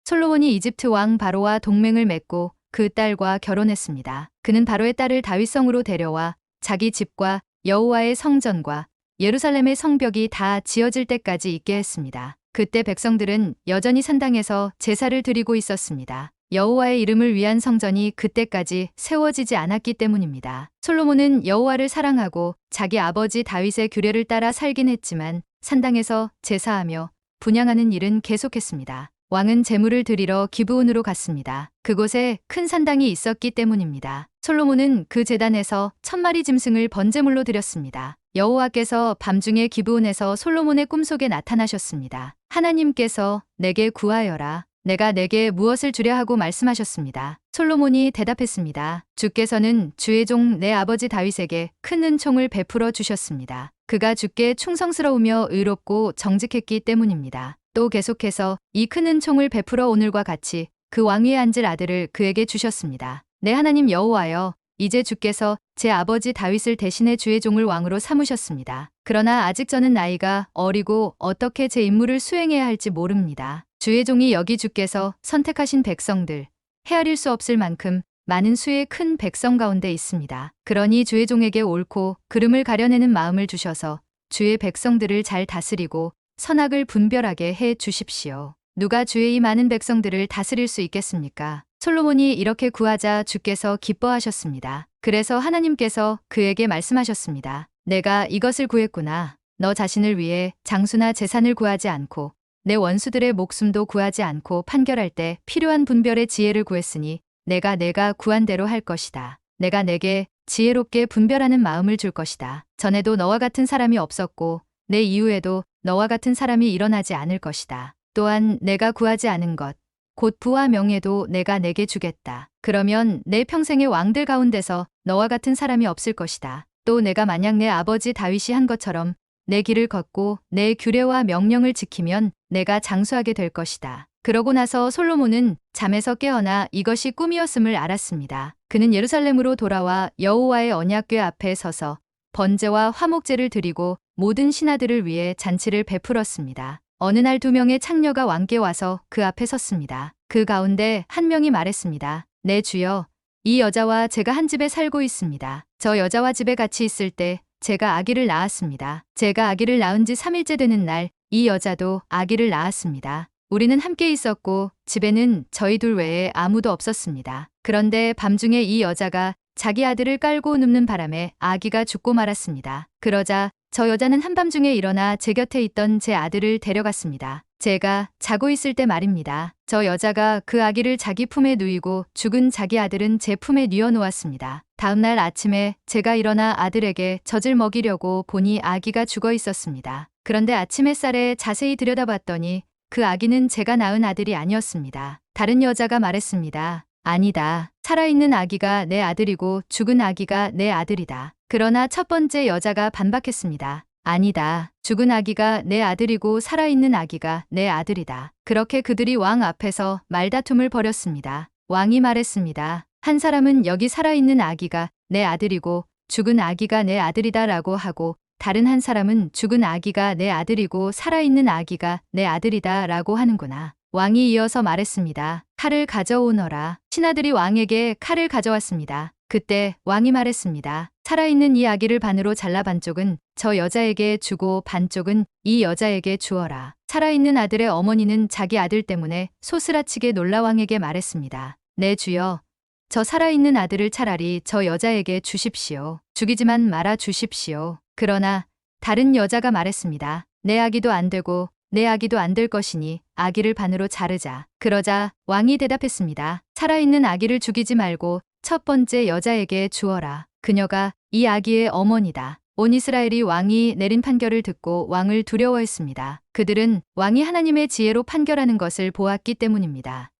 솔로몬이 이집트 왕 바로와 동맹을 맺고 그 딸과 결혼했습니다. 그는 바로의 딸을 다윗성으로 데려와 자기 집과 여호와의 성전과 예루살렘의 성벽이 다 지어질 때까지 있게 했습니다. 그때 백성들은 여전히 산당에서 제사를 드리고 있었습니다. 여호와의 이름을 위한 성전이 그때까지 세워지지 않았기 때문입니다. 솔로몬은 여호와를 사랑하고 자기 아버지 다윗의 규례를 따라 살긴 했지만 산당에서 제사하며 분향하는 일은 계속했습니다. 왕은 제물을 드리러 기브온으로 갔습니다. 그곳에 큰 산당이 있었기 때문입니다. 솔로몬은 그 제단에서 1000마리 짐승을 번제물로 드렸습니다. 여호와께서 밤중에 기브온에서 솔로몬의 꿈속에 나타나셨습니다. 하나님께서 내게 구하여라. 내가 내게 무엇을 주려 하고 말씀하셨습니다. 솔로몬이 대답했습니다. 주께서는 주의 종 내 아버지 다윗에게 큰 은총을 베풀어 주셨습니다. 그가 주께 충성스러우며 의롭고 정직했기 때문입니다. 또 계속해서 이 큰 은총을 베풀어 오늘과 같이 그 왕위에 앉을 아들을 그에게 주셨습니다. 내 하나님 여호와여, 이제 주께서 제 아버지 다윗을 대신해 주의 종을 왕으로 삼으셨습니다. 그러나 아직 저는 나이가 어리고 어떻게 제 임무를 수행해야 할지 모릅니다. 주의 종이 여기 주께서 선택하신 백성들, 헤아릴 수 없을 만큼 많은 수의 큰 백성 가운데 있습니다. 그러니 주의 종에게 옳고 그름을 가려내는 마음을 주셔서 주의 백성들을 잘 다스리고 선악을 분별하게 해 주십시오. 누가 주의 이 많은 백성들을 다스릴 수 있겠습니까? 솔로몬이 이렇게 구하자 주께서 기뻐하셨습니다. 그래서 하나님께서 그에게 말씀하셨습니다. 내가 이것을 구했구나. 너 자신을 위해 장수나 재산을 구하지 않고 내 원수들의 목숨도 구하지 않고 판결할 때 필요한 분별의 지혜를 구했으니 내가 구한 대로 할 것이다. 내가 내게 지혜롭게 분별하는 마음을 줄 것이다. 전에도 너와 같은 사람이 없었고 내 이후에도 너와 같은 사람이 일어나지 않을 것이다. 또한 내가 구하지 않은 것, 곧 부와 명예도 내가 내게 주겠다. 그러면 내 평생의 왕들 가운데서 너와 같은 사람이 없을 것이다. 또 내가 만약 내 아버지 다윗이 한 것처럼 내 길을 걷고 내 규례와 명령을 지키면 내가 장수하게 될 것이다. 그러고 나서 솔로몬은 잠에서 깨어나 이것이 꿈이었음을 알았습니다. 그는 예루살렘으로 돌아와 여호와의 언약궤 앞에 서서 번제와 화목제를 드리고 모든 신하들을 위해 잔치를 베풀었습니다. 어느 날 2명의 창녀가 왕께 와서 그 앞에 섰습니다. 그 가운데 한 명이 말했습니다. 내 주여, 이 여자와 제가 한 집에 살고 있습니다. 저 여자와 집에 같이 있을 때 제가 아기를 낳았습니다. 제가 아기를 낳은 지 3일째 되는 날 이 여자도 아기를 낳았습니다. 우리는 함께 있었고 집에는 저희 둘 외에 아무도 없었습니다. 그런데 밤중에 이 여자가 자기 아들을 깔고 눕는 바람에 아기가 죽고 말았습니다. 그러자 저 여자는 한밤중에 일어나 제 곁에 있던 제 아들을 데려갔습니다. 제가 자고 있을 때 말입니다. 저 여자가 그 아기를 자기 품에 누이고 죽은 자기 아들은 제 품에 뉘어놓았습니다. 다음 날 아침에 제가 일어나 아들에게 젖을 먹이려고 보니 아기가 죽어 있었습니다. 그런데 아침 햇살에 자세히 들여다봤더니 그 아기는 제가 낳은 아들이 아니었습니다. 다른 여자가 말했습니다. 아니다. 살아있는 아기가 내 아들이고 죽은 아기가 내 아들이다. 그러나 첫 번째 여자가 반박했습니다. 아니다. 죽은 아기가 내 아들이고 살아있는 아기가 내 아들이다. 그렇게 그들이 왕 앞에서 말다툼을 벌였습니다. 왕이 말했습니다. 한 사람은 여기 살아있는 아기가 내 아들이고 죽은 아기가 내 아들이다라고 하고 다른 한 사람은 죽은 아기가 내 아들이고 살아있는 아기가 내 아들이다라고 하는구나. 왕이 이어서 말했습니다. 칼을 가져오너라. 신하들이 왕에게 칼을 가져왔습니다. 그때 왕이 말했습니다. 살아있는 이 아기를 반으로 잘라 반쪽은 저 여자에게 주고 반쪽은 이 여자에게 주어라. 살아있는 아들의 어머니는 자기 아들 때문에 소스라치게 놀라 왕에게 말했습니다. 내 주여, 저 살아있는 아들을 차라리 저 여자에게 주십시오. 죽이지만 말아 주십시오. 그러나 다른 여자가 말했습니다. 내 아기도 안 되고 내 아기도 안 될 것이니 아기를 반으로 자르자. 그러자 왕이 대답했습니다. 살아있는 아기를 죽이지 말고 첫 번째 여자에게 주어라. 그녀가 이 아기의 어머니다. 온 이스라엘이 왕이 내린 판결을 듣고 왕을 두려워했습니다. 그들은 왕이 하나님의 지혜로 판결하는 것을 보았기 때문입니다.